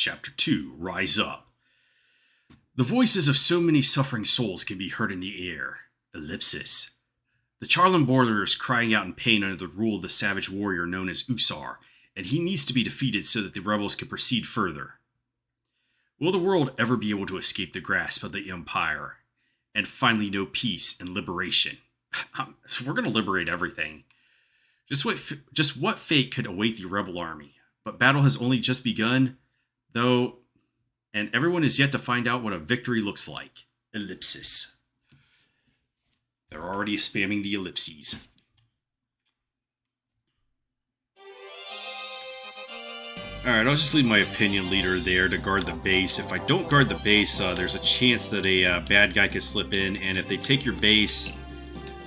Chapter 2, Rise Up. The voices of so many suffering souls can be heard in the air. Ellipsis. The Charlom border is crying out in pain under the rule of the savage warrior known as Usar, and he needs to be defeated so that the rebels can proceed further. Will the world ever be able to escape the grasp of the Empire, and finally know peace and liberation? We're going to liberate everything. Just what fate could await the rebel army? But battle has only just begun, though, and everyone is yet to find out what a victory looks like. Ellipsis. They're already spamming the ellipses. Alright, I'll just leave my opinion leader there to guard the base. If I don't guard the base, there's a chance that a bad guy could slip in, and if they take your base,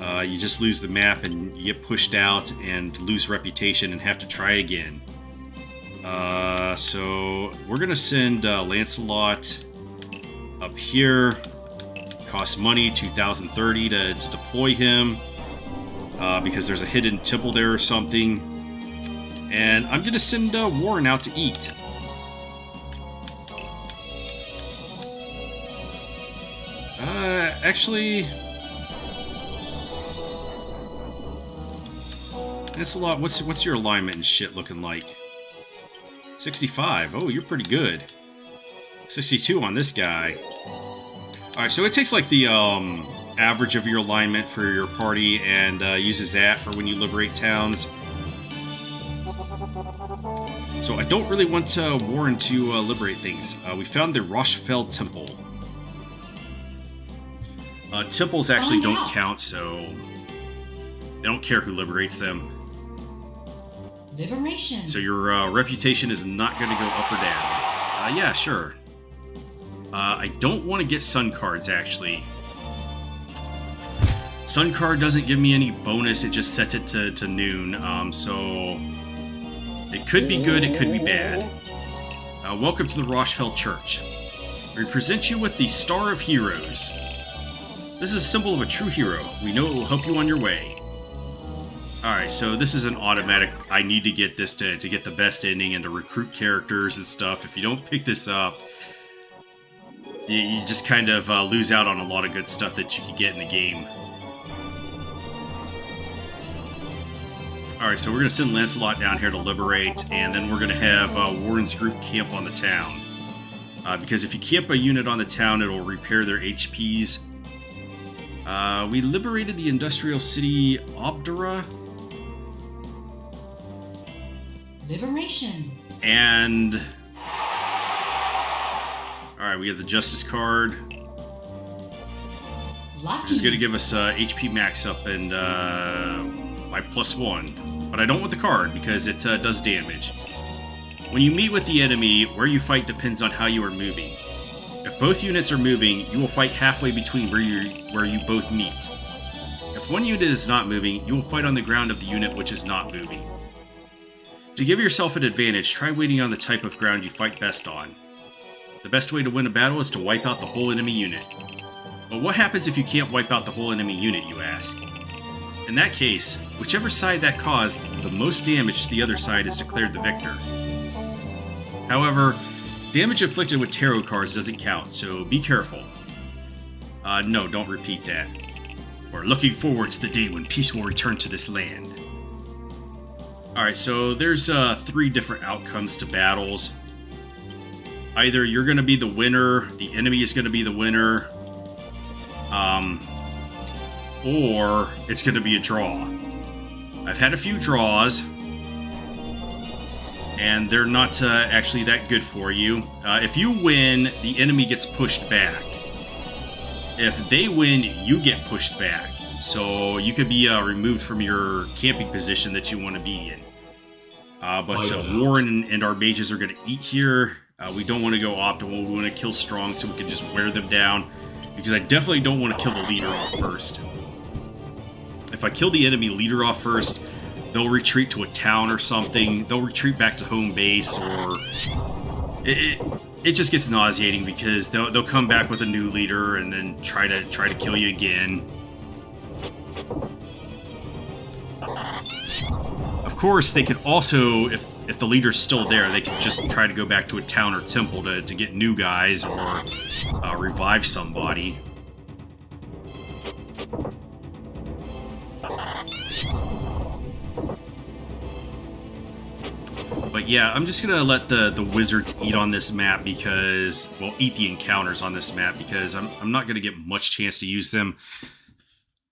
you just lose the map and you get pushed out and lose reputation and have to try again. So we're going to send Lancelot up here. Costs money, 2030 to deploy him, because there's a hidden temple there or something. And I'm going to send Warren out to eat. Actually, Lancelot, what's your alignment and shit looking like? 65. Oh, you're pretty good. 62 on this guy. Alright, so it takes like the average of your alignment for your party and uses that for when you liberate towns. So I don't really want Warren to liberate things. We found the Rochefeld Temple. Temples actually don't count, so they don't care who liberates them. Liberation. So your reputation is not going to go up or down. Yeah, sure. I don't want to get Sun cards, actually. Sun card doesn't give me any bonus, it just sets it to noon, so it could be good, it could be bad. Welcome to the Rochefeld Church. We present you with the Star of Heroes. This is a symbol of a true hero. We know it will help you on your way. Alright, so this is an automatic. I need to get this to get the best ending and to recruit characters and stuff. If you don't pick this up, you just kind of lose out on a lot of good stuff that you could get in the game. Alright, so we're going to send Lancelot down here to liberate, and then we're going to have Warren's group camp on the town. Because if you camp a unit on the town, it'll repair their HPs. We liberated the industrial city Obdura. Liberation. And alright, we have the Justice card. Lucky. Which is going to give us HP max up and by +1. But I don't want the card because it does damage. When you meet with the enemy, where you fight depends on how you are moving. If both units are moving, you will fight halfway between where you both meet. If one unit is not moving, you will fight on the ground of the unit which is not moving. To give yourself an advantage, try waiting on the type of ground you fight best on. The best way to win a battle is to wipe out the whole enemy unit. But what happens if you can't wipe out the whole enemy unit, you ask? In that case, whichever side that caused the most damage to the other side is declared the victor. However, damage inflicted with tarot cards doesn't count, so be careful. No, don't repeat that. We're looking forward to the day when peace will return to this land. Alright, so there's 3 different outcomes to battles. Either you're going to be the winner, the enemy is going to be the winner, or it's going to be a draw. I've had a few draws, and they're not actually that good for you. If you win, the enemy gets pushed back. If they win, you get pushed back. So you could be removed from your camping position that you want to be in. But Warren and our mages are going to eat here. We don't want to go optimal. We want to kill strong so we can just wear them down. Because I definitely don't want to kill the leader off first. If I kill the enemy leader off first, they'll retreat to a town or something. They'll retreat back to home base, or it just gets nauseating because they'll come back with a new leader and then try to kill you again. Of course, they could also, if the leader's still there, they could just try to go back to a town or temple to get new guys or revive somebody. But yeah, I'm just gonna let the wizards eat on this map because, well, eat the encounters on this map because I'm not gonna get much chance to use them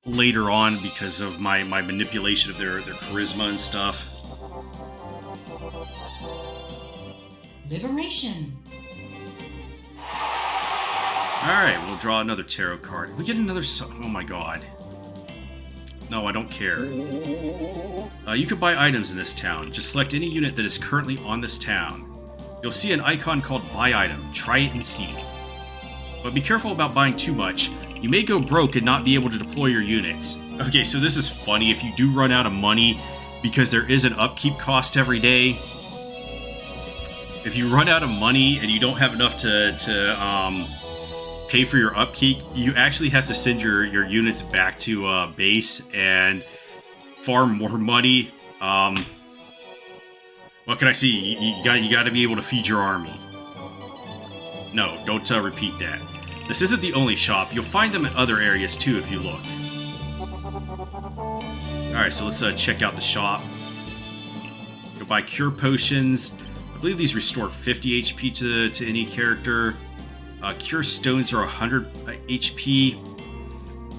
later on because of my manipulation of their charisma and stuff. Liberation. Alright, we'll draw another tarot card. We get another... Oh my god. No, I don't care. You can buy items in this town. Just select any unit that is currently on this town. You'll see an icon called Buy Item. Try it and see. But be careful about buying too much. You may go broke and not be able to deploy your units. Okay, so this is funny. If you do run out of money, because there is an upkeep cost every day, if you run out of money and you don't have enough to pay for your upkeep, you actually have to send your units back to base and farm more money. What can I see? You got to be able to feed your army. No, don't repeat that. This isn't the only shop. You'll find them in other areas too if you look. Alright, so let's check out the shop. You'll buy cure potions. I believe these restore 50 HP to any character. Cure stones are 100 HP.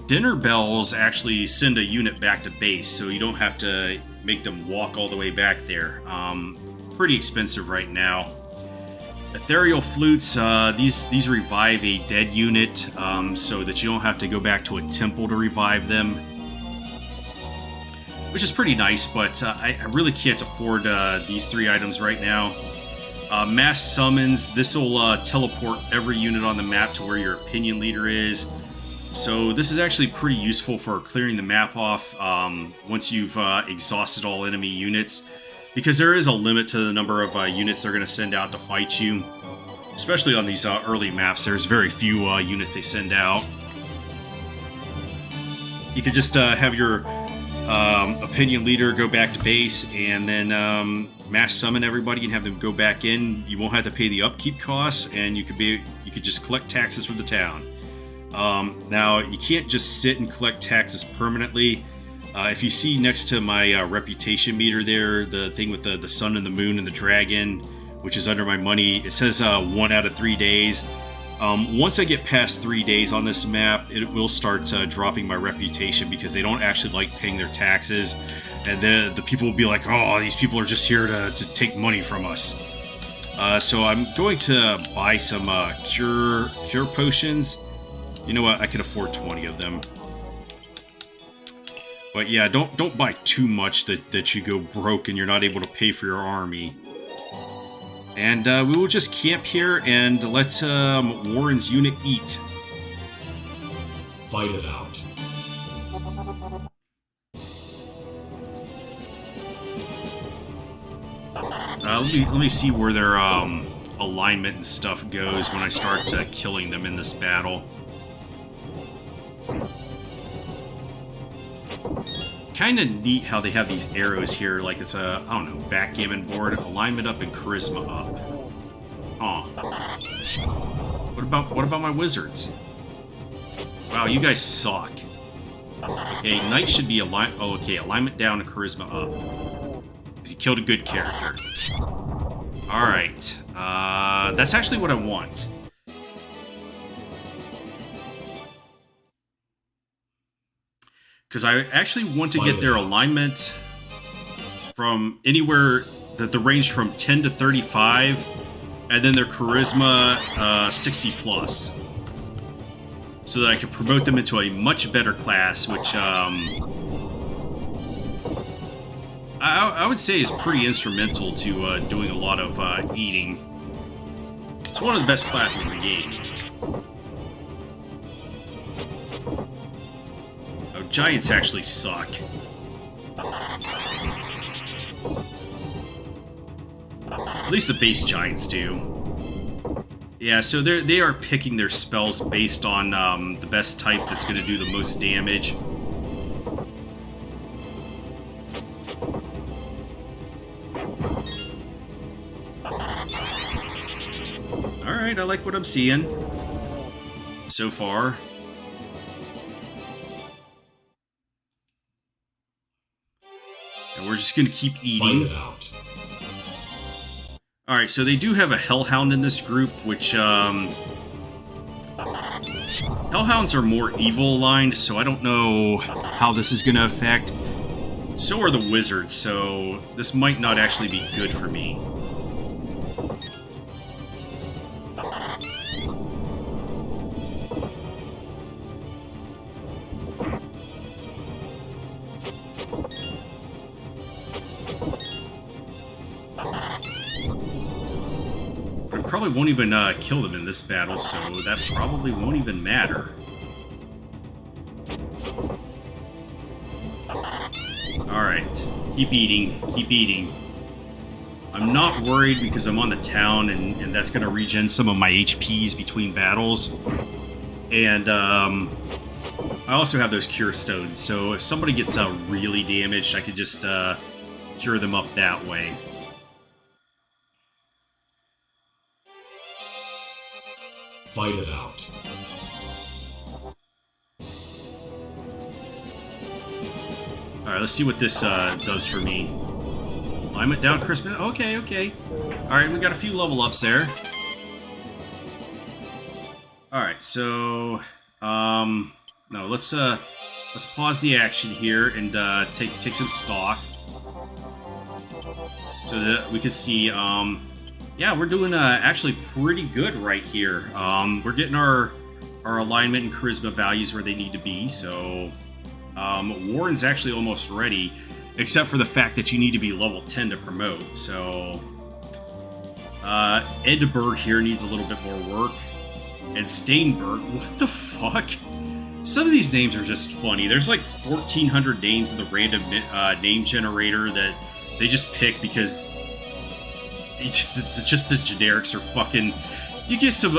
Dinner bells actually send a unit back to base, so you don't have to make them walk all the way back there. Pretty expensive right now. Ethereal flutes, these revive a dead unit, so that you don't have to go back to a temple to revive them. Which is pretty nice, but I really can't afford these 3 items right now. Mass summons, this will teleport every unit on the map to where your opinion leader is. So this is actually pretty useful for clearing the map off once you've exhausted all enemy units. Because there is a limit to the number of units they're going to send out to fight you. Especially on these early maps, there's very few units they send out. You could just have your opinion leader go back to base and then mass summon everybody and have them go back in. You won't have to pay the upkeep costs, and you could just collect taxes for the town. Now you can't just sit and collect taxes permanently. If you see next to my reputation meter there, the thing with the sun and the moon and the dragon, which is under my money, it says 1 out of 3 days. Once I get past 3 days on this map, it will start dropping my reputation because they don't actually like paying their taxes. And then the people will be like, oh, these people are just here to take money from us. So I'm going to buy some cure potions. You know what? I can afford 20 of them. But yeah, don't buy too much that you go broke and you're not able to pay for your army. And we will just camp here and let Warren's unit eat. Fight it out. Let me see where their alignment and stuff goes when I start killing them in this battle. Kind of neat how they have these arrows here, like it's a, I don't know, backgammon board. Alignment up and charisma up. Huh. What about my wizards? Wow, you guys suck. Okay, knight should be alignment. Oh, okay, alignment down and charisma up. Because he killed a good character. All right, that's actually what I want. Because I actually want to get their alignment from anywhere that the range from 10 to 35, and then their charisma 60 plus, so that I can promote them into a much better class, which I would say is pretty instrumental to doing a lot of eating. It's one of the best classes in the game. Giants actually suck. At least the base giants do. Yeah, so they are picking their spells based on the best type that's going to do the most damage. Alright, I like what I'm seeing so far. And we're just going to keep eating. Alright, so they do have a Hellhound in this group, which, Hellhounds are more evil aligned, so I don't know how this is going to affect. So are the Wizards, so this might not actually be good for me. Probably won't even kill them in this battle, so that probably won't even matter. Alright, keep eating, keep eating. I'm not worried because I'm on the town, and that's going to regen some of my HPs between battles. And I also have those cure stones, so if somebody gets really damaged, I could just cure them up that way. Fight it out. Alright, let's see what this does for me. Alignment down, Crispin. Okay, okay. Alright, we got a few level ups there. Alright, so no, let's pause the action here and take some stock. So that we can see yeah, we're doing actually pretty good right here. We're getting our alignment and charisma values where they need to be, so Warren's actually almost ready, except for the fact that you need to be level 10 to promote. So Edberg here needs a little bit more work. And Steinberg, what the fuck? Some of these names are just funny. There's like 1,400 names in the random name generator that they just pick because just the generics are fucking. You get some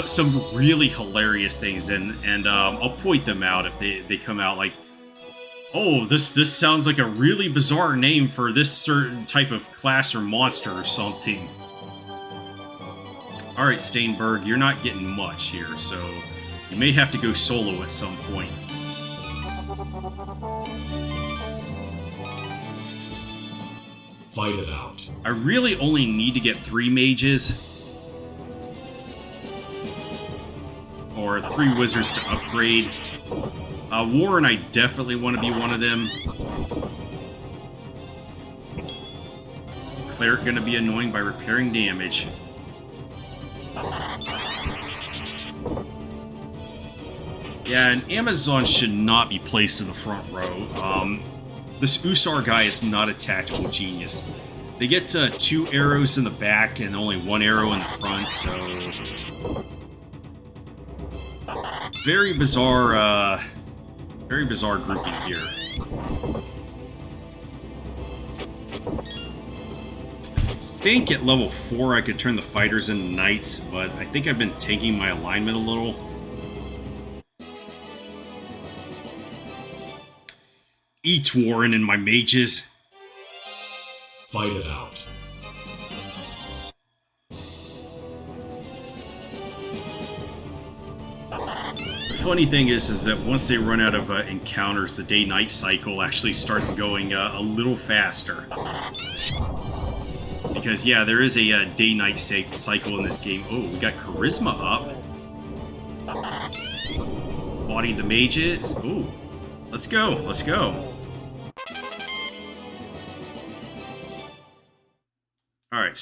really hilarious things, and I'll point them out if they come out like, oh, this sounds like a really bizarre name for this certain type of class or monster or something. All right, Steinberg, you're not getting much here, so you may have to go solo at some point. Fight it out. I really only need to get 3 mages. Or 3 wizards to upgrade. Warren, I definitely want to be one of them. Cleric going to be annoying by repairing damage. Yeah, and Amazon should not be placed in the front row. This Usar guy is not a tactical genius. They get 2 arrows in the back and only 1 arrow in the front, so very bizarre grouping here. I think at level 4 I could turn the fighters into knights, but I think I've been tanking my alignment a little. Eat, Warren, and my mages. Fight it out. The funny thing is that once they run out of encounters, the day-night cycle actually starts going a little faster. Because, yeah, there is a day-night cycle in this game. Oh, we got charisma up. Body the mages. Ooh, let's go, let's go. Alright,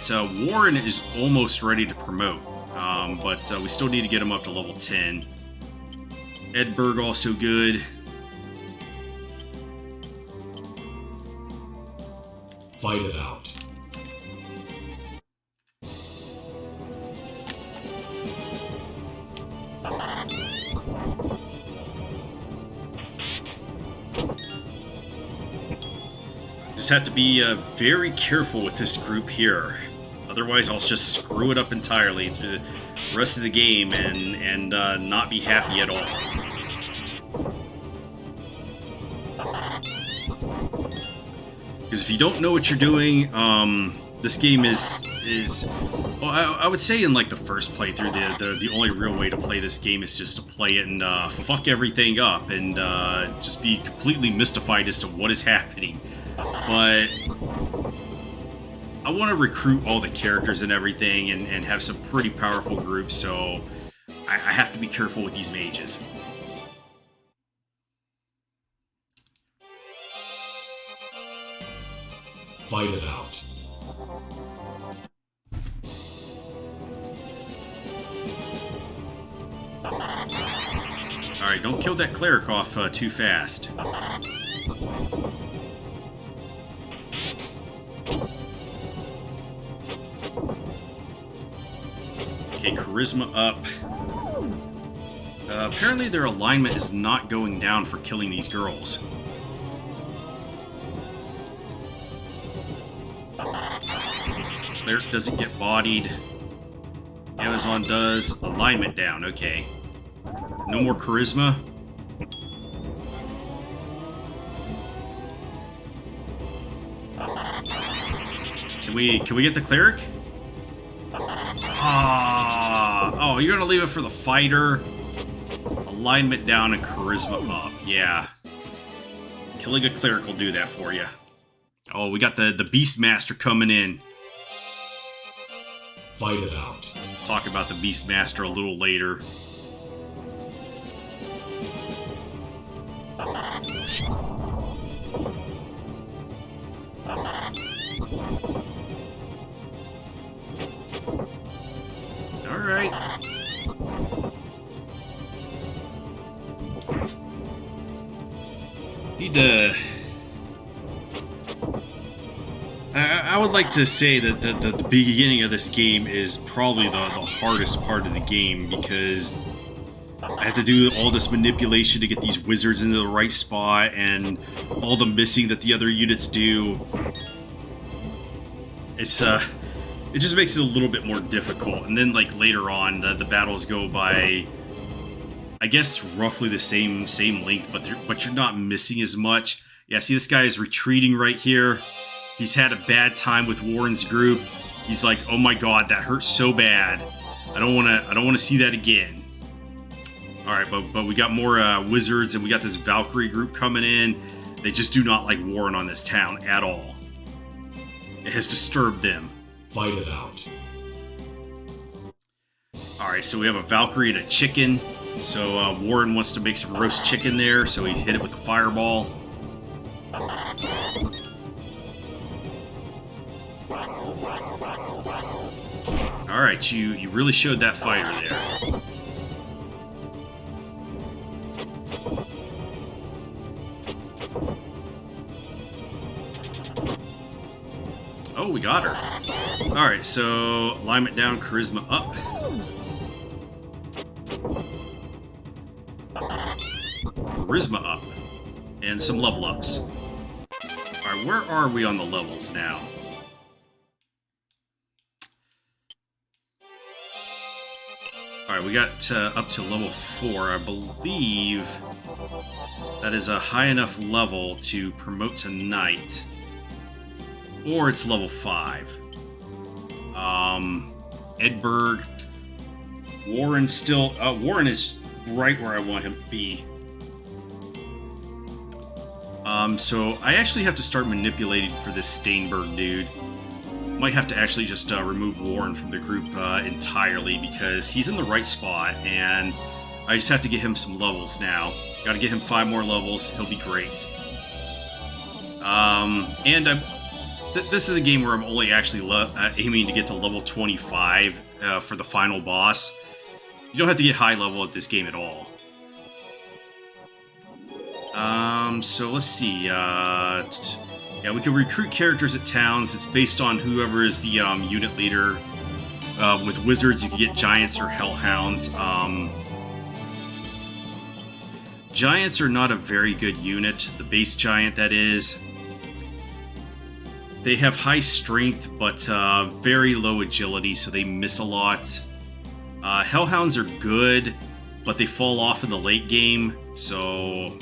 so Warren is almost ready to promote, but we still need to get him up to level 10. Edberg also good. Fight it out. Just have to be very careful with this group here. Otherwise, I'll just screw it up entirely through the rest of the game and not be happy at all. Because if you don't know what you're doing, This game is well, I would say in like the first playthrough, the only real way to play this game is just to play it and fuck everything up and just be completely mystified as to what is happening. But I want to recruit all the characters and everything and have some pretty powerful groups, so I have to be careful with these mages. Fight it out. Alright, don't kill that cleric off too fast. Okay, charisma up. Apparently their alignment is not going down for killing these girls. Cleric doesn't get bodied. Amazon does. Alignment down, okay. No more charisma. Can we get the cleric? Oh, you're gonna leave it for the fighter. Alignment down and charisma up. Yeah. Killing a cleric will do that for you. Oh, we got the Beastmaster coming in. Fight it out. Talk about the Beastmaster a little later. Alright. Need to... I would like to say that the beginning of this game is probably the hardest part of the game, because I have to do all this manipulation to get these wizards into the right spot, and all the missing that the other units do. It's it just makes it a little bit more difficult. And then like later on, the battles go by, I guess, roughly the same length, but you're not missing as much. Yeah, see, this guy is retreating right here. He's had a bad time with Warren's group. He's like, oh my god, that hurt so bad. I don't want to see that again. All right, but we got more wizards, and we got this Valkyrie group coming in. They just do not like Warren on this town at all. It has disturbed them. Fight it out. All right, so we have a Valkyrie and a chicken. So Warren wants to make some roast chicken there, so he hit it with the fireball. All right, you really showed that fighter there. Oh, we got her. All right, so alignment down, charisma up. Charisma up. And some level ups. All right, where are we on the levels now? Alright, we got up to level 4. I believe that is a high enough level to promote to knight. Or it's level 5. Edberg. Warren still... Warren is right where I want him to be. So I actually have to start manipulating for this Steinberg dude. Might have to actually just remove Warren from the group entirely, because he's in the right spot, and I just have to get him some levels now. Got to get him 5 more levels. He'll be great. And this is a game where I'm only actually aiming to get to level 25 for the final boss. You don't have to get high level at this game at all. So let's see. Yeah, we can recruit characters at towns. It's based on whoever is the unit leader. With wizards, you can get giants or hellhounds. Giants are not a very good unit. The base giant, that is. They have high strength, but very low agility, so they miss a lot. Hellhounds are good, but they fall off in the late game, so...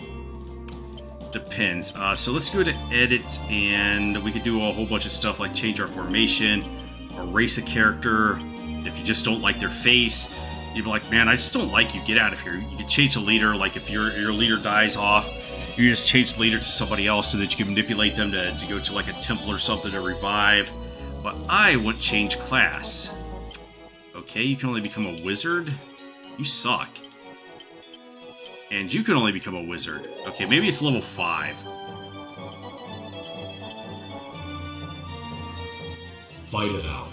depends. So let's go to edit, and we could do a whole bunch of stuff like change our formation, erase a character. If you just don't like their face, you'd be like, man, I just don't like you, get out of here. You can change the leader, like if your leader dies off, you just change the leader to somebody else so that you can manipulate them to go to like a temple or something to revive. But I wouldn't change class. Okay, you can only become a wizard? You suck. And you can only become a wizard. Okay, maybe it's level 5. Fight it out.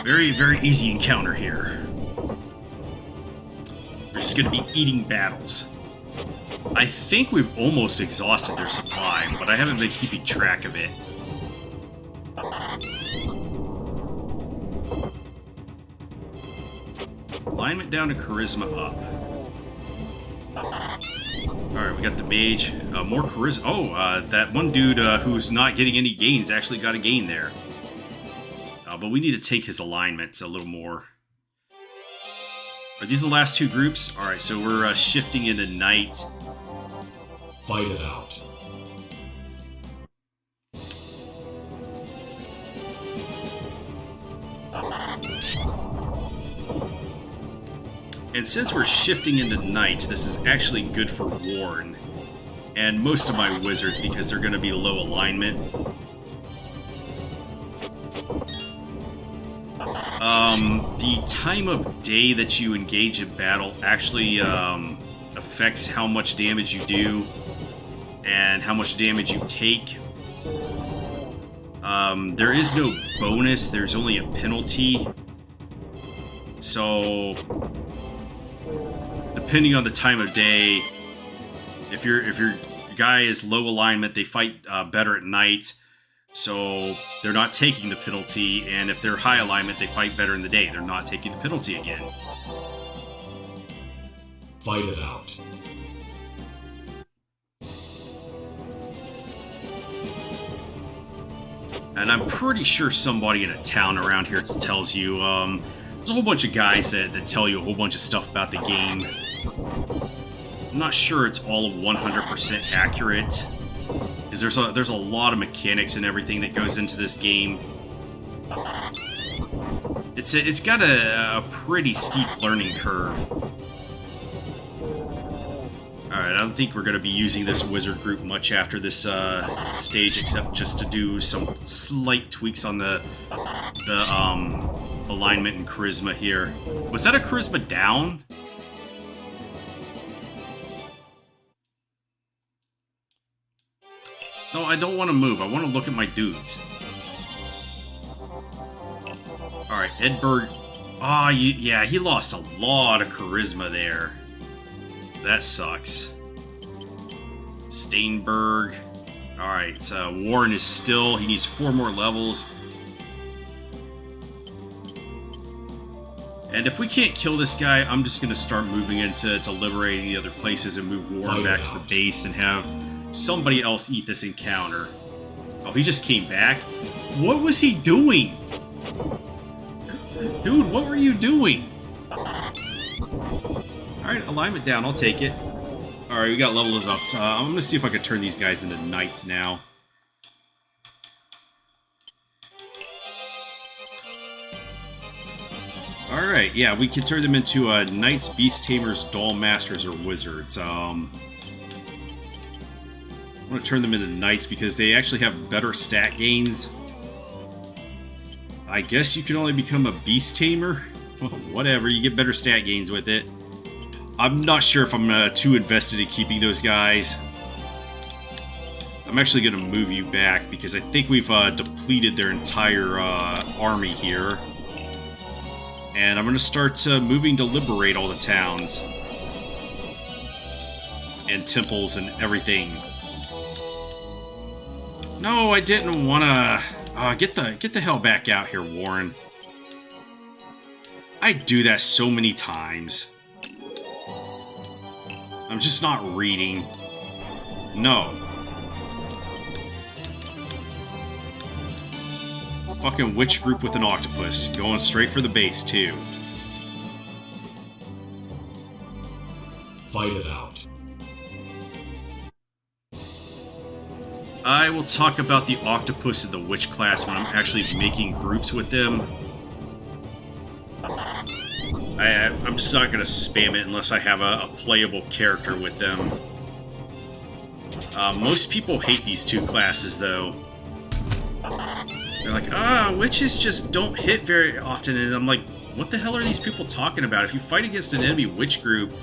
Very, very easy encounter here. We're just going to be eating battles. I think we've almost exhausted their supply, but I haven't been keeping track of it. Alignment down to charisma up. Alright, we got the mage. More charisma. Oh, that one dude who's not getting any gains actually got a gain there. But we need to take his alignments a little more. Are these the last 2 groups? Alright, so we're shifting into night. Fight it out. And since we're shifting into night, this is actually good for Warren and most of my wizards because they're going to be low alignment. The time of day that you engage in battle actually affects how much damage you do and how much damage you take. There is no bonus, there's only a penalty. So, depending on the time of day, if your guy is low alignment, they fight better at night. So they're not taking the penalty, and if they're high alignment, they fight better in the day. They're not taking the penalty again. Fight it out. And I'm pretty sure somebody in a town around here tells you, there's a whole bunch of guys that tell you a whole bunch of stuff about the game. I'm not sure it's all 100% accurate. Because there's a lot of mechanics and everything that goes into this game. It's got a pretty steep learning curve. Alright, I don't think we're going to be using this wizard group much after this stage, except just to do some slight tweaks on the alignment and charisma here. Was that a charisma down? No, I don't want to move. I want to look at my dudes. Alright, Edberg. Ah, yeah, he lost a lot of charisma there. That sucks. Steinberg. Alright, Warren is still... He needs 4 more levels. And if we can't kill this guy, I'm just going to start moving into liberating the other places and move Warren back to the base and have somebody else eat this encounter. Oh, he just came back? What was he doing? Dude, what were you doing? Alright, alignment down, I'll take it. Alright, we got levels up. So I'm going to see if I can turn these guys into knights now. Alright, yeah, we can turn them into knights, beast tamers, doll masters, or wizards. I'm going to turn them into knights because they actually have better stat gains. I guess you can only become a beast tamer. Well, whatever, you get better stat gains with it. I'm not sure if I'm too invested in keeping those guys. I'm actually going to move you back because I think we've depleted their entire army here. And I'm going to start moving to liberate all the towns. And temples and everything. No, I didn't want to... get the hell back out here, Warren. I I do that so many times. I'm just not reading. No. Fucking witch group with an octopus. Going straight for the base, too. Fight it out. I will talk about the octopus and the witch class when I'm actually making groups with them. I'm just not going to spam it unless I have a playable character with them. Most people hate these two classes, though. They're like, witches just don't hit very often, and I'm like, what the hell are these people talking about? If you fight against an enemy witch group,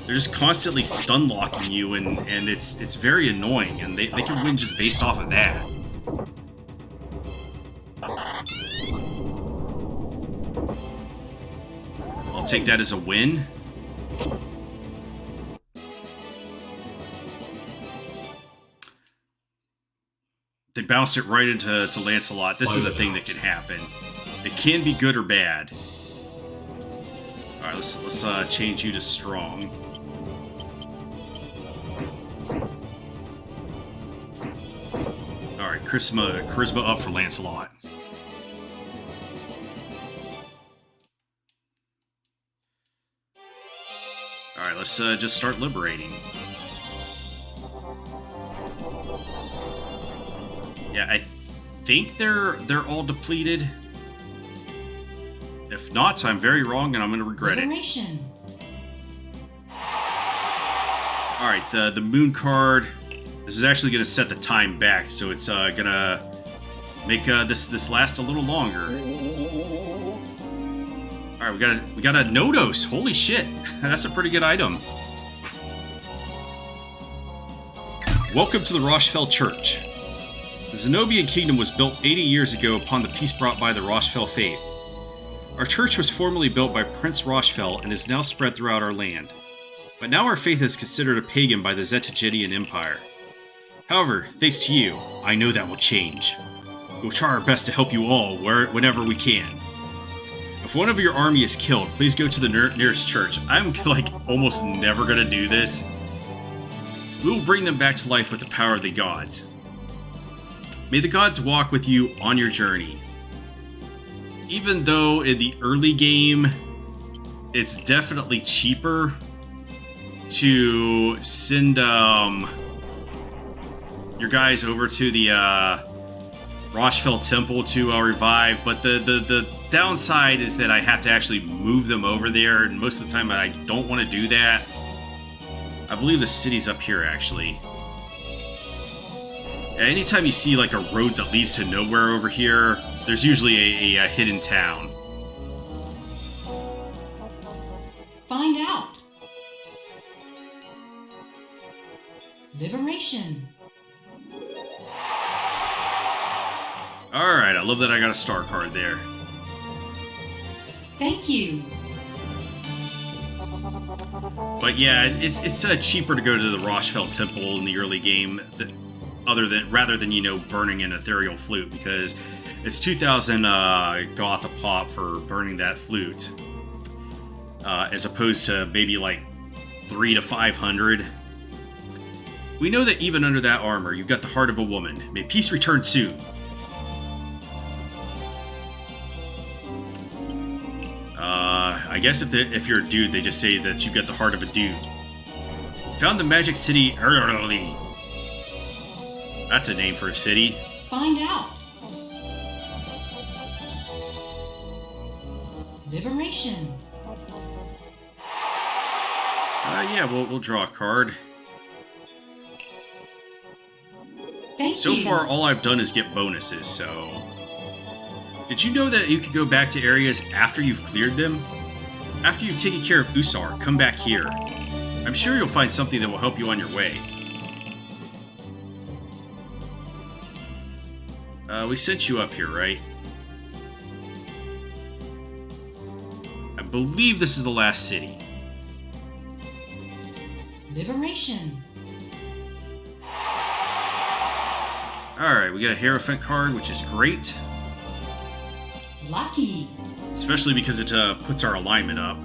they're just constantly stun locking you, and it's very annoying, and they can win just based off of that. I'll take that as a win. They bounced it right into Lancelot. This is a thing that can happen. It can be good or bad. All right, let's change you to strong. All right, charisma up for Lancelot. All right, let's just start liberating. Yeah, I think they're all depleted. If not, I'm very wrong, and I'm going to regret it. All right, the moon card. This is actually going to set the time back, so it's going to make this last a little longer. All right, we got a Nodos. Holy shit, that's a pretty good item. Welcome to the Rochefell Church. The Zenobian kingdom was built 80 years ago upon the peace brought by the Rochefell faith. Our church was formerly built by Prince Rochefell and is now spread throughout our land. But now our faith is considered a pagan by the Zetagenian Empire. However, thanks to you, I know that will change. We'll try our best to help you all whenever we can. If one of your army is killed, please go to the nearest church. I'm like almost never going to do this. We will bring them back to life with the power of the gods. May the gods walk with you on your journey. Even though in the early game, it's definitely cheaper to send your guys over to the Rochefell Temple to revive, but the downside is that I have to actually move them over there, and most of the time I don't want to do that. I believe the city's up here, actually. Anytime you see like a road that leads to nowhere over here, there's usually a hidden town. Find out. Liberation. Alright, I love that I got a star card there. Thank you. But yeah, it's cheaper to go to the Rochefell Temple in the early game rather than, burning an ethereal flute, because it's 2,000 goth a pop for burning that flute, as opposed to maybe like 300 to 500. We know that even under that armor, you've got the heart of a woman. May peace return soon. I guess if you're a dude, they just say that you've got the heart of a dude. Found the magic city early. That's a name for a city. Find out. Liberation. Yeah, we'll draw a card. Thank so you. far, all I've done is get bonuses, so... Did you know that you can go back to areas after you've cleared them? After you've taken care of Usar, come back here. I'm sure you'll find something that will help you on your way. We sent you up here, right? I believe this is the last city. Liberation. Alright, we got a Hierophant card, which is great. Lucky. especially because it puts our alignment up.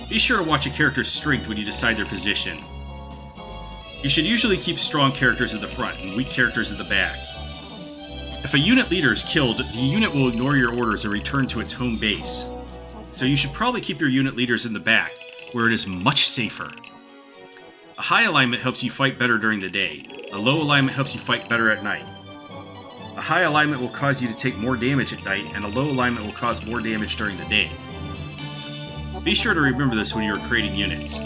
Be sure to watch a character's strength when you decide their position. You should usually keep strong characters at the front and weak characters at the back. If a unit leader is killed, the unit will ignore your orders and return to its home base. So you should probably keep your unit leaders in the back, where it is much safer. A high alignment helps you fight better during the day. A low alignment helps you fight better at night. A high alignment will cause you to take more damage at night, and a low alignment will cause more damage during the day. Be sure to remember this when you are creating units.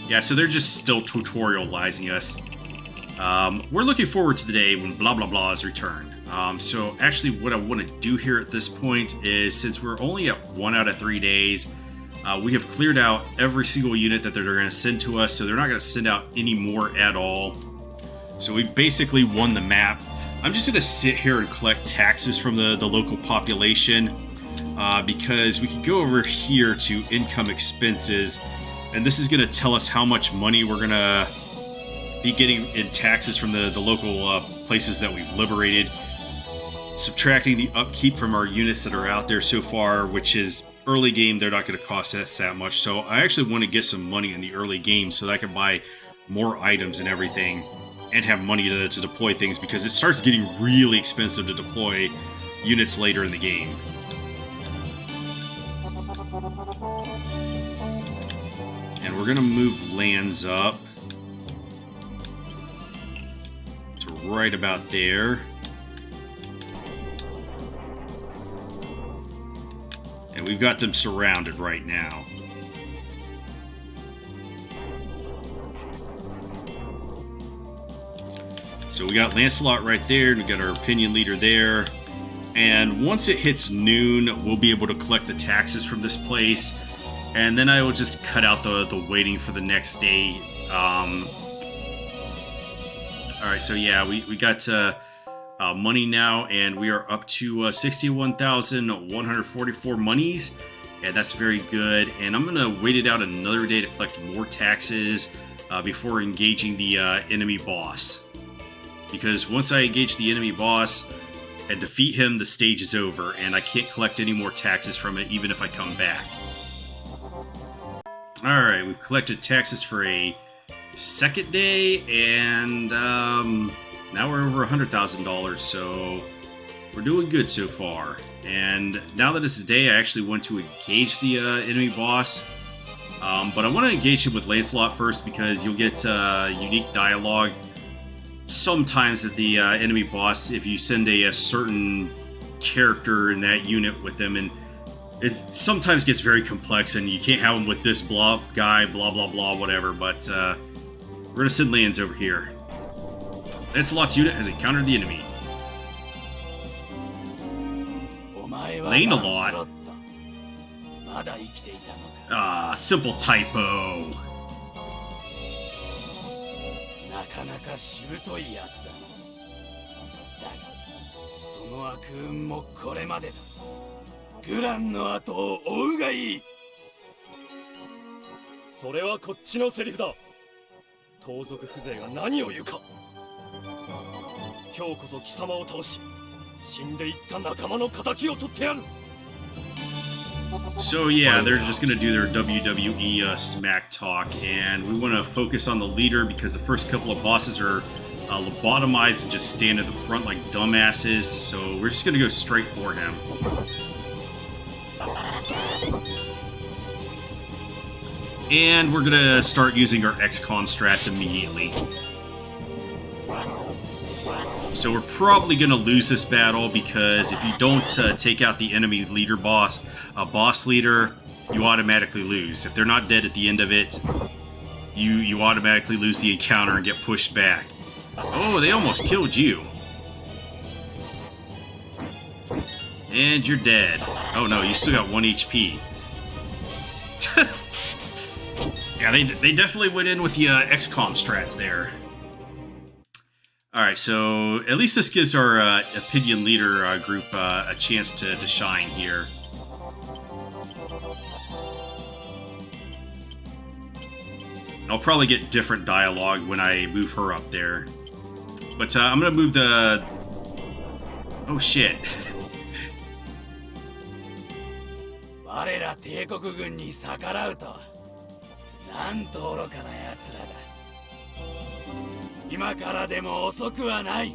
Yeah, so they're just still tutorializing us. We're looking forward to the day when blah blah blah is returned. So actually what I want to do here at this point is, since we're only at 1 out of 3 days, we have cleared out every single unit that they're going to send to us, so they're not going to send out any more at all. So we basically won the map. I'm just going to sit here and collect taxes from the local population, because we can go over here to income expenses, and this is going to tell us how much money we're going to be getting in taxes from the local places that we've liberated, subtracting the upkeep from our units that are out there so far, which is early game. They're not going to cost us that much, so I actually want to get some money in the early game so that I can buy more items and everything and have money to deploy things, because it starts getting really expensive to deploy units later in the game. And we're going to move lands up to right about there. And we've got them surrounded right now. So we got Lancelot right there, and we got our opinion leader there. And once it hits noon, we'll be able to collect the taxes from this place. And then I will just cut out the waiting for the next day. Alright, so yeah, we got money now, and we are up to 61,144 monies. And that's very good. And I'm going to wait it out another day to collect more taxes before engaging the enemy boss. Because once I engage the enemy boss and defeat him, the stage is over, and I can't collect any more taxes from it, even if I come back. Alright, we've collected taxes for a second day, and now we're over $100,000, so we're doing good so far. And now that it's day, I actually want to engage the enemy boss. But I want to engage him with Lancelot first, because you'll get unique dialogue sometimes at the enemy boss if you send a certain character in that unit with them, and it sometimes gets very complex, and you can't have them with this blah guy, blah blah blah, whatever. But we're gonna send lands over here. Lancelot's unit has encountered the enemy. Lancelot. Ah, simple typo. なかなかしぶといやつだ。だが、その悪運もこれまでだ。グランの後を追うがいい。それはこっちのセリフだ。盗賊風情が何を言うか。今日こそ貴様を倒し、死んでいった仲間の仇を取ってやる。 So yeah, they're just going to do their WWE smack talk, and we want to focus on the leader because the first couple of bosses are lobotomized and just stand at the front like dumbasses, so we're just going to go straight for him. And we're going to start using our XCOM strats immediately. So we're probably going to lose this battle, because if you don't take out the enemy leader boss leader, you automatically lose. If they're not dead at the end of it, you automatically lose the encounter and get pushed back. Oh, they almost killed you. And you're dead. Oh no, you still got 1 HP. Yeah, they definitely went in with the XCOM strats there. Alright, so at least this gives our opinion leader group a chance to shine here. I'll probably get different dialogue when I move her up there. But I'm going to move Oh shit. 我ら帝国軍に逆らうとはなんと愚かな奴らだ。今からでも遅くはない。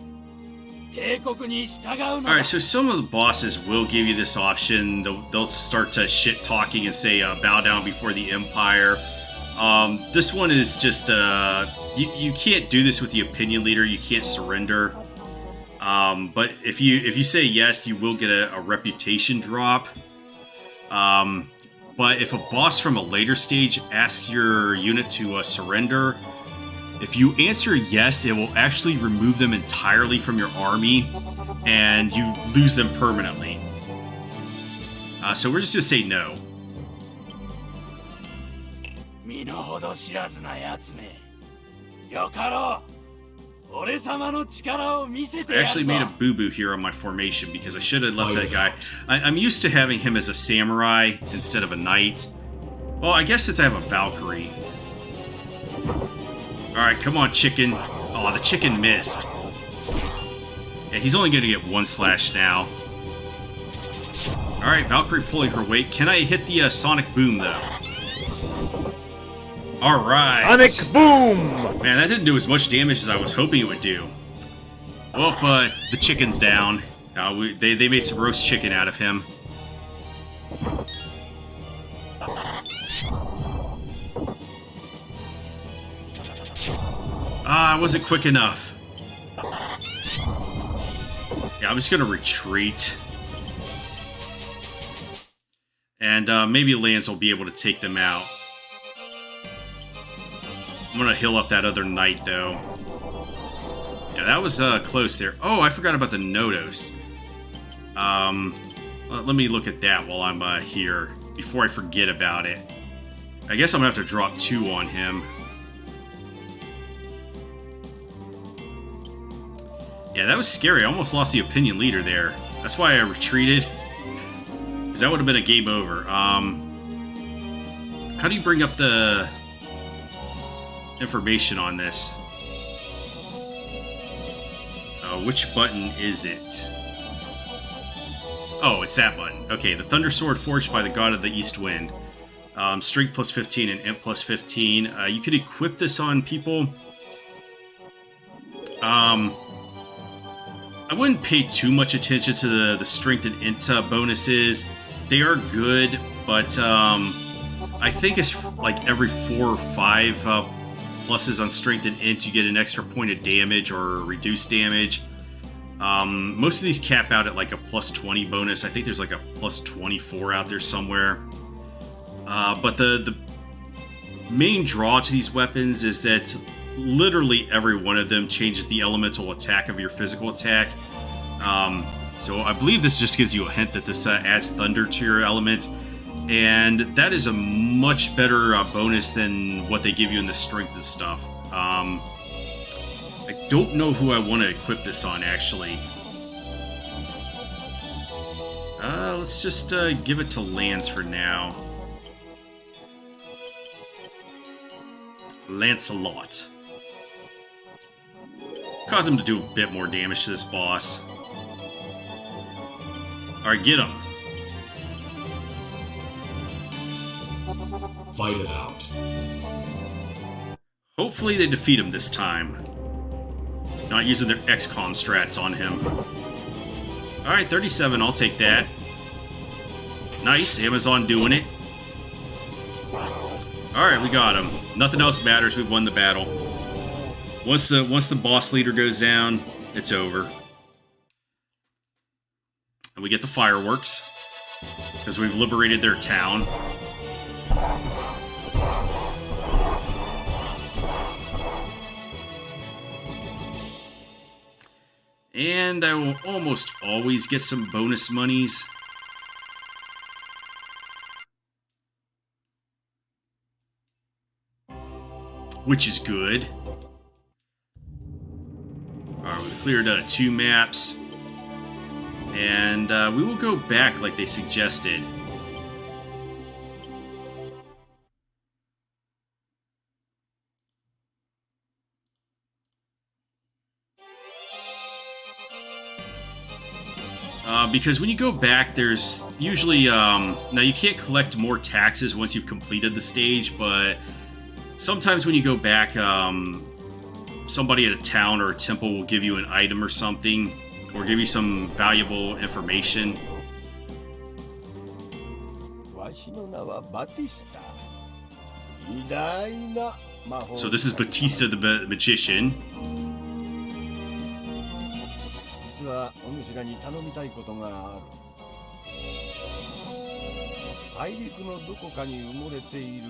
帝国に従うのだ。 Alright, so some of the bosses will give you this option. They'll start to shit talking and say bow down before the Empire. This one is just you can't do this with the opinion leader. You can't surrender. But if you say yes, you will get a reputation drop. But if a boss from a later stage asks your unit to surrender, if you answer yes, it will actually remove them entirely from your army, and you lose them permanently. So we're just gonna say no. 身の程知らずな奴め。よかろう。俺様の力を見せて I やるぞ。 actually made a boo-boo here on my formation because I should have left that guy. I'm used to having him as a samurai instead of a knight. Well, I guess since I have a Valkyrie. Alright, come on, chicken. Oh, the chicken missed. Yeah, he's only going to get one slash now. Alright, Valkyrie pulling her weight. Can I hit the sonic boom, though? Alright. Sonic boom! Man, that didn't do as much damage as I was hoping it would do. Well, the chicken's down. They made some roast chicken out of him. I wasn't quick enough. Yeah, I'm just gonna retreat. And maybe Lance will be able to take them out. I'm gonna heal up that other knight, though. Yeah, that was close there. Oh, I forgot about the Nodos. Let me look at that while I'm here, before I forget about it. I guess I'm gonna have to drop 2 on him. Yeah, that was scary. I almost lost the opinion leader there. That's why I retreated. Because that would have been a game over. How do you bring up the information on this? Which button is it? Oh, it's that button. Okay, the Thunder Sword forged by the God of the East Wind. Strength plus 15 and Imp plus 15. You could equip this on people. I wouldn't pay too much attention to the strength and int bonuses. They are good, but I think it's like every 4 or 5 pluses on strength and int, you get an extra point of damage or reduced damage. Most of these cap out at like a plus 20 bonus. I think there's like a plus 24 out there somewhere. But the main draw to these weapons is that literally every one of them changes the elemental attack of your physical attack. So I believe this just gives you a hint that this adds thunder to your element, and that is a much better bonus than what they give you in the strength and stuff. I don't know who I want to equip this on, actually. Let's just give it to Lance for now. Lancelot. Cause him to do a bit more damage to this boss. Alright, get him. Fight it out. Hopefully they defeat him this time. Not using their XCOM strats on him. Alright, 37, I'll take that. Nice, Amazon doing it. Alright, we got him. Nothing else matters, we've won the battle. Once the boss leader goes down, it's over. And we get the fireworks, because we've liberated their town. And I will almost always get some bonus monies. Which is good. Alright, we cleared 2 maps. And we will go back like they suggested. Because when you go back, there's usually... now, you can't collect more taxes once you've completed the stage, but sometimes when you go back, somebody at a town or a temple will give you an item or something, or give you some valuable information. So this is Batista the Magician. 実はお主らに頼みたいことがある。大陸のどこかに埋もれている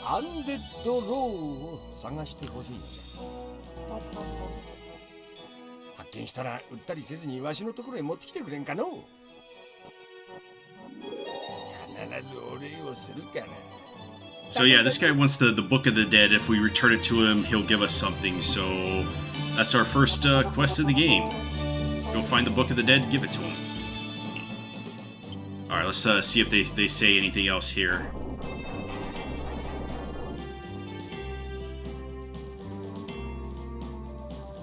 アンデッドローを探してほしいんじゃ。発見したら売ったりせずにわしのところへ持ってきてくれんかの。必ずお礼をするから。 So yeah, this guy wants the Book of the Dead. If we return it to him, he'll give us something. So that's our first quest of the game. Go find the Book of the Dead, give it to him. Alright, let's see if they say anything else here.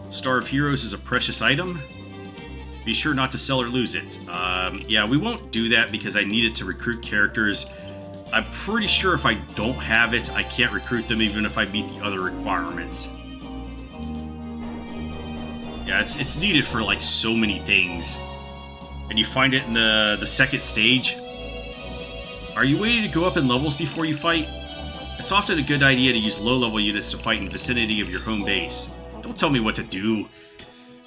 Star of Heroes is a precious item. Be sure not to sell or lose it. Yeah, we won't do that because I need it to recruit characters. I'm pretty sure if I don't have it, I can't recruit them even if I meet the other requirements. Yeah, it's needed for like so many things. And you find it in the second stage. Are you waiting to go up in levels before you fight? It's often a good idea to use low-level units to fight in the vicinity of your home base. Don't tell me what to do.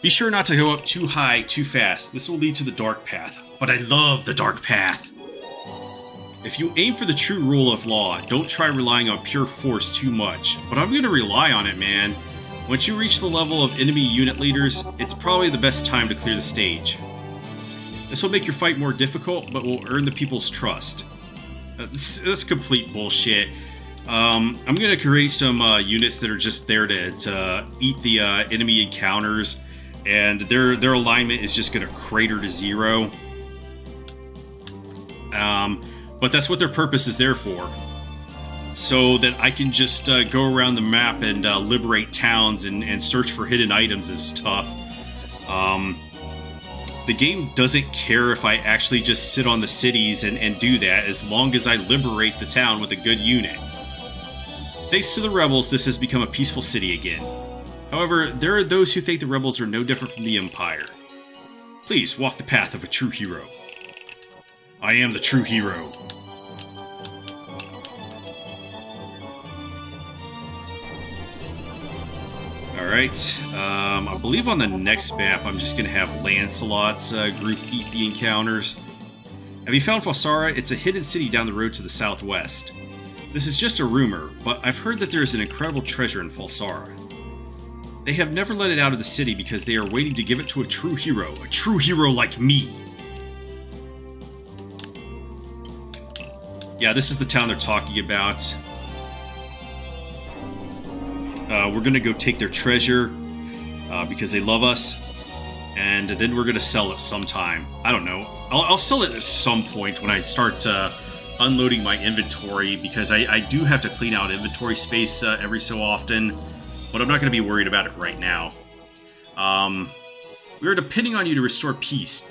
Be sure not to go up too high, too fast. This will lead to the dark path. But I love the dark path. If you aim for the true rule of law, don't try relying on pure force too much. But I'm gonna rely on it, man. Once you reach the level of enemy unit leaders, it's probably the best time to clear the stage. This will make your fight more difficult, but will earn the people's trust. That's complete bullshit. I'm gonna create some units that are just there to eat the enemy encounters, and their alignment is just gonna crater to 0. But that's what their purpose is there for. So that I can just go around the map and liberate towns and search for hidden items and stuff. The game doesn't care if I actually just sit on the cities and do that, as long as I liberate the town with a good unit. Thanks to the rebels, this has become a peaceful city again. However, there are those who think the rebels are no different from the Empire. Please walk the path of a true hero. I am the true hero. Alright, I believe on the next map I'm just going to have Lancelot's group eat the encounters. Have you found Usar? It's a hidden city down the road to the southwest. This is just a rumor, but I've heard that there is an incredible treasure in Falsara. They have never let it out of the city because they are waiting to give it to a true hero like me. Yeah, this is the town they're talking about. We're going to go take their treasure because they love us, and then we're going to sell it sometime. I don't know. I'll sell it at some point when I start unloading my inventory, because I do have to clean out inventory space every so often, but I'm not going to be worried about it right now. We are depending on you to restore peace.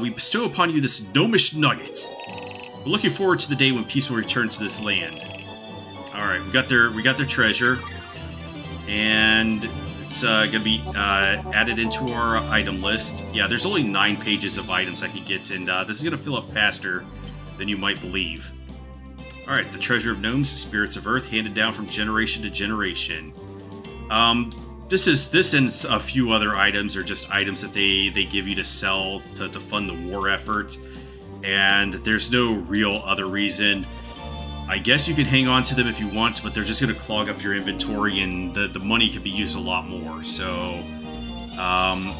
We bestow upon you this gnomish nugget. We're looking forward to the day when peace will return to this land. Alright, we got their treasure. And it's going to be added into our item list. Yeah, there's only 9 pages of items I can get, and this is going to fill up faster than you might believe. Alright, the Treasure of Gnomes, Spirits of Earth, handed down from generation to generation. This and a few other items are just items that they give you to sell to fund the war effort. And there's no real other reason. I guess you can hang on to them if you want, but they're just going to clog up your inventory, and the money could be used a lot more. So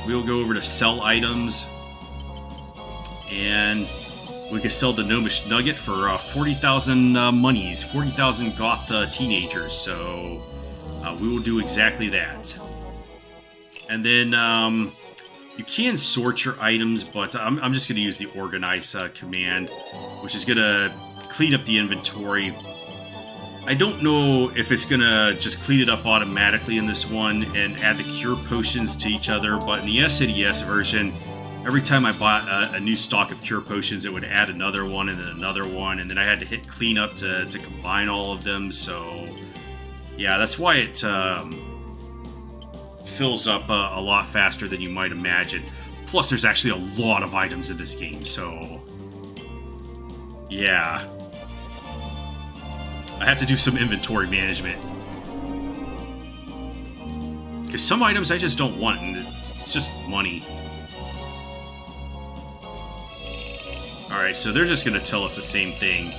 we'll go over to sell items, and we can sell the Gnomish Nugget for 40,000 monies, 40,000 goth teenagers. So we will do exactly that. And then you can sort your items, but I'm just going to use the Organize command, which is going to clean up the inventory. I don't know if it's gonna just clean it up automatically in this one and add the cure potions to each other, but in the SNES version, every time I bought a new stock of cure potions, it would add another one and then another one, and then I had to hit cleanup to combine all of them. So yeah, that's why it fills up a lot faster than you might imagine. Plus, there's actually a lot of items in this game, so yeah. I have to do some inventory management. Because some items I just don't want, and it's just money. Alright, so they're just going to tell us the same thing.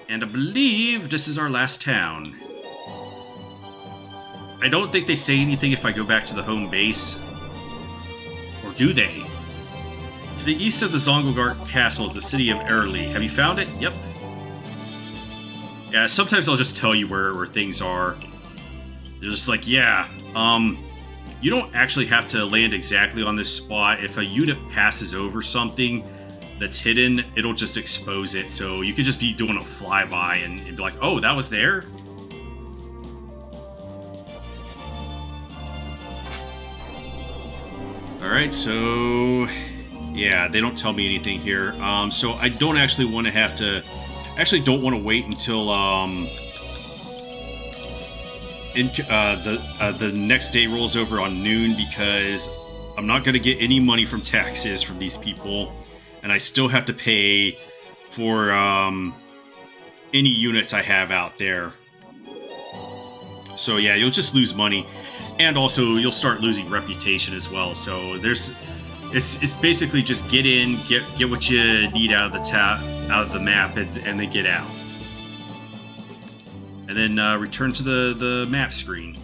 And I believe this is our last town. I don't think they say anything if I go back to the home base. Or do they? To the east of the Zongelgart Castle is the city of Erli. Have you found it? Yep. Yeah, sometimes I'll just tell you where things are. They're just like, yeah, you don't actually have to land exactly on this spot. If a unit passes over something that's hidden, it'll just expose it. So you could just be doing a flyby and be like, oh, that was there? Alright, so yeah, they don't tell me anything here. So I don't actually want to have to... Actually don't want to wait until the next day rolls over on noon, because I'm not going to get any money from taxes from these people, and I still have to pay for any units I have out there. So yeah, you'll just lose money, and also you'll start losing reputation as well. So it's basically just get in, get what you need out of the map, and then get out, and then return to the map screen.